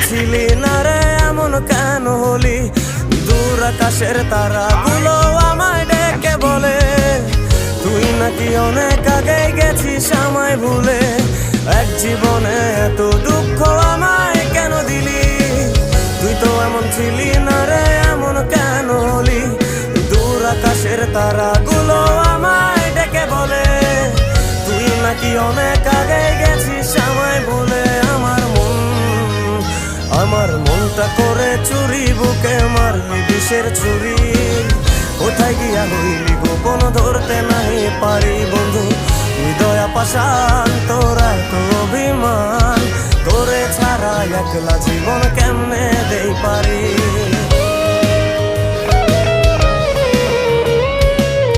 ছিলি না রে এমন কেন হলি? দূর আকাশের তারাগুলো আমায় ডেকে বলে তুই নাকি অনেক আগে গেছিস আমায় ভুলে। এক জীবনে এত দুঃখ আমায় কেন দিলি? তুই তো এমন ছিলি না রে এমন কেন হলি? দূর আকাশের তারাগুলো আমায় ডেকে বলে তুই নাকি অনেক আগে গেছিস আমায় ভুলে। আমার মনটা করে চুরি, বুকে মারলি বিষের ছুরি। কোথায় গিয়া হইলি গোপন ধরতে নাই পারি বন্ধু। তুই দয়া পাশান তোরা তো অভিমান, তোরে ছাড়া একলা জীবন কেমনে দেই পারি।